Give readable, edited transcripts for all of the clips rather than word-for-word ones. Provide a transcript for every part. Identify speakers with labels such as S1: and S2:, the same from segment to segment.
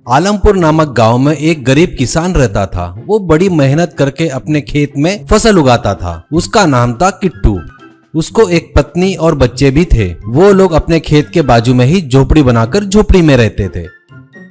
S1: आलमपुर नामक गांव में एक गरीब किसान रहता था। वो बड़ी मेहनत करके अपने खेत में फसल उगाता था। उसका नाम था किट्टू। उसको एक पत्नी और बच्चे भी थे। वो लोग अपने खेत के बाजू में ही झोपड़ी बनाकर झोपड़ी में रहते थे।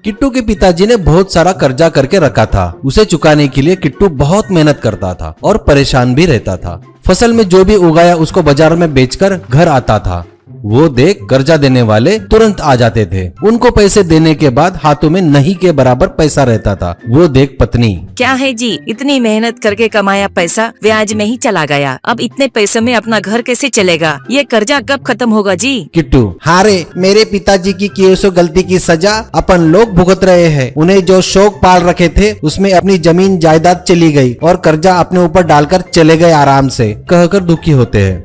S1: किट्टू के पिताजी ने बहुत सारा कर्जा करके रखा था। उसे चुकाने के लिए किट्टू बहुत मेहनत करता था और परेशान भी रहता था। फसल में जो भी उगाया उसको बाजार में बेचकर घर आता था। वो देख कर्जा देने वाले तुरंत आ जाते थे। उनको पैसे देने के बाद हाथों में नहीं के बराबर पैसा रहता था। वो देख पत्नी,
S2: क्या है जी, इतनी मेहनत करके कमाया पैसा ब्याज में ही चला गया। अब इतने पैसे में अपना घर कैसे चलेगा? ये कर्जा कब खत्म होगा जी?
S1: किट्टू, हारे मेरे पिताजी की किए सो गलती की सजा अपन लोग भुगत रहे हैं। उन्हें जो शौक पाल रखे थे उसमें अपनी जमीन जायदाद चली गई और कर्जा अपने ऊपर डालकर चले गए आराम से, कहकर दुखी होते हैं।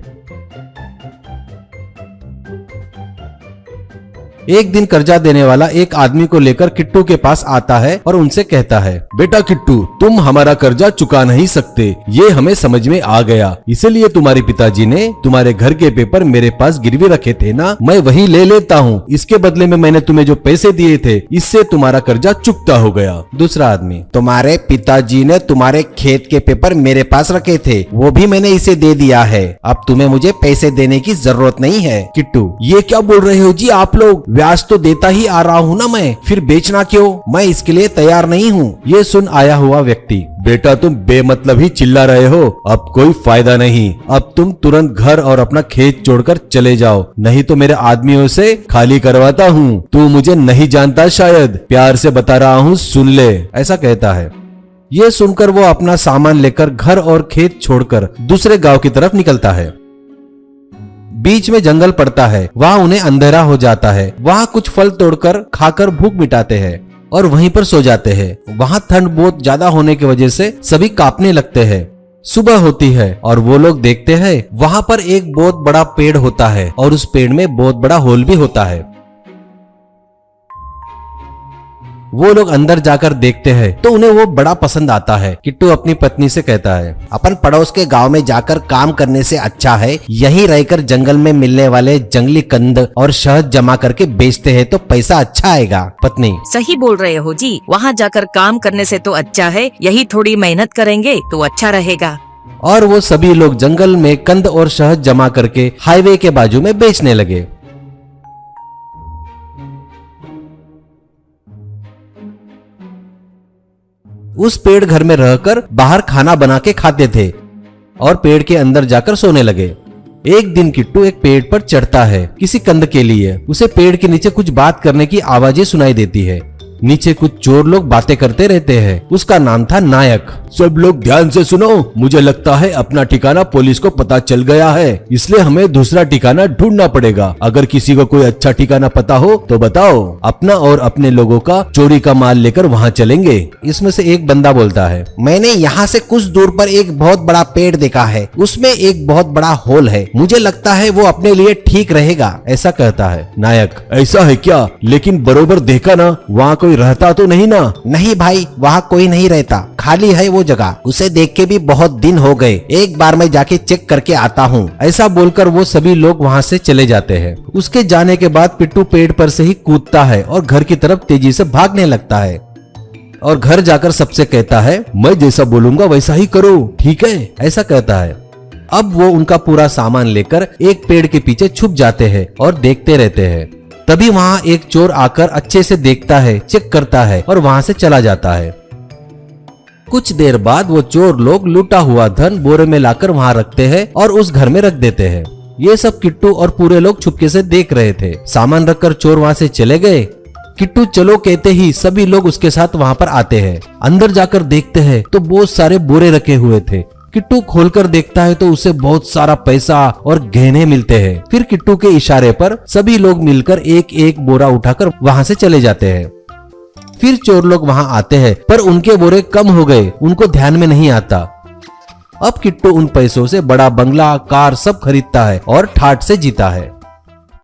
S1: एक दिन कर्जा देने वाला एक आदमी को लेकर किट्टू के पास आता है और उनसे कहता है, बेटा किट्टू, तुम हमारा कर्जा चुका नहीं सकते, ये हमें समझ में आ गया। इसीलिए तुम्हारे पिताजी ने तुम्हारे घर के पेपर मेरे पास गिरवी रखे थे ना, मैं वही ले लेता हूँ। इसके बदले में मैंने तुम्हें जो पैसे दिए थे इससे तुम्हारा कर्जा चुकता हो गया। दूसरा आदमी, तुम्हारे पिताजी ने तुम्हारे खेत के पेपर मेरे पास रखे थे, वो भी मैंने इसे दे दिया है। अब तुम्हें मुझे पैसे देने की जरूरत नहीं है। किट्टू, ये क्या बोल रहे हो जी आप लोग? ब्याज तो देता ही आ रहा हूँ ना मैं, फिर बेचना क्यों? मैं इसके लिए तैयार नहीं हूँ। ये सुन आया हुआ व्यक्ति, बेटा तुम बेमतलब ही चिल्ला रहे हो, अब कोई फायदा नहीं। अब तुम तुरंत घर और अपना खेत छोड़कर चले जाओ, नहीं तो मेरे आदमियों से खाली करवाता हूँ। तू मुझे नहीं जानता शायद, प्यार से बता रहा हूँ, सुन ले, ऐसा कहता है। ये सुनकर वो अपना सामान लेकर घर और खेत छोड़कर दूसरे गांव की तरफ निकलता है। बीच में जंगल पड़ता है, वहाँ उन्हें अंधेरा हो जाता है। वहाँ कुछ फल तोड़कर खाकर भूख मिटाते हैं और वहीं पर सो जाते हैं। वहाँ ठंड बहुत ज्यादा होने की वजह से सभी कांपने लगते हैं। सुबह होती है और वो लोग देखते हैं वहाँ पर एक बहुत बड़ा पेड़ होता है और उस पेड़ में बहुत बड़ा होल भी होता है। वो लोग अंदर जाकर देखते हैं तो उन्हें वो बड़ा पसंद आता है। किट्टू अपनी पत्नी से कहता है, अपन पड़ोस के गांव में जाकर काम करने से अच्छा है यहीं रहकर जंगल में मिलने वाले जंगली कंद और शहद जमा करके बेचते हैं तो पैसा अच्छा आएगा। पत्नी,
S2: सही बोल रहे हो जी, वहाँ जाकर काम करने से तो अच्छा है यही थोड़ी मेहनत करेंगे तो अच्छा रहेगा।
S1: और वो सभी लोग जंगल में कंद और शहद जमा करके हाईवे के बाजू में बेचने लगे। उस पेड़ घर में रहकर बाहर खाना बना के खाते थे और पेड़ के अंदर जाकर सोने लगे। एक दिन किट्टू एक पेड़ पर चढ़ता है किसी कंद के लिए। उसे पेड़ के नीचे कुछ बात करने की आवाजें सुनाई देती है। नीचे कुछ चोर लोग बातें करते रहते हैं। उसका नाम था नायक। सब लोग ध्यान से सुनो, मुझे लगता है अपना ठिकाना पुलिस को पता चल गया है, इसलिए हमें दूसरा ठिकाना ढूंढना पड़ेगा। अगर किसी को कोई अच्छा ठिकाना पता हो तो बताओ, अपना और अपने लोगों का चोरी का माल लेकर वहाँ चलेंगे। इसमें से एक बंदा बोलता है, मैंने यहाँ से कुछ दूर पर एक बहुत बड़ा पेड़ देखा है, उसमें एक बहुत बड़ा होल है, मुझे लगता है वो अपने लिए ठीक रहेगा, ऐसा कहता है। नायक, ऐसा है क्या? लेकिन बरोबर देखा ना, वहाँ कोई रहता तो नहीं ना? नहीं भाई, वहाँ कोई नहीं रहता, खाली है वो जगह, उसे देख के भी बहुत दिन हो गए, एक बार मैं जाके चेक करके आता हूँ। ऐसा बोलकर वो सभी लोग वहाँ से चले जाते हैं। उसके जाने के बाद पिट्टू पेड़ पर से ही कूदता है और घर की तरफ तेजी से भागने लगता है और घर जाकर सबसे कहता है, मैं जैसा बोलूंगा वैसा ही करो, ठीक है, ऐसा कहता है। अब वो उनका पूरा सामान लेकर एक पेड़ के पीछे छुप जाते हैं और देखते रहते हैं। तभी वहाँ एक चोर आकर अच्छे से देखता है, चेक करता है और वहाँ से चला जाता है। कुछ देर बाद वो चोर लोग लूटा हुआ धन बोरे में लाकर वहाँ रखते हैं और उस घर में रख देते हैं। ये सब किट्टू और पूरे लोग छुपके से देख रहे थे। सामान रखकर चोर वहाँ से चले गए। किट्टू चलो कहते ही सभी लोग उसके साथ वहाँ पर आते हैं। अंदर जाकर देखते हैं तो बहुत सारे बोरे रखे हुए थे। किट्टू खोलकर देखता है तो उसे बहुत सारा पैसा और गहने मिलते हैं। फिर किट्टू के इशारे पर सभी लोग मिलकर एक एक बोरा उठाकर वहाँ से चले जाते हैं। फिर चोर लोग वहाँ आते हैं पर उनके बोरे कम हो गए, उनको ध्यान में नहीं आता। अब किट्टू उन पैसों से बड़ा बंगला, कार सब खरीदता है और ठाठ से जीता है।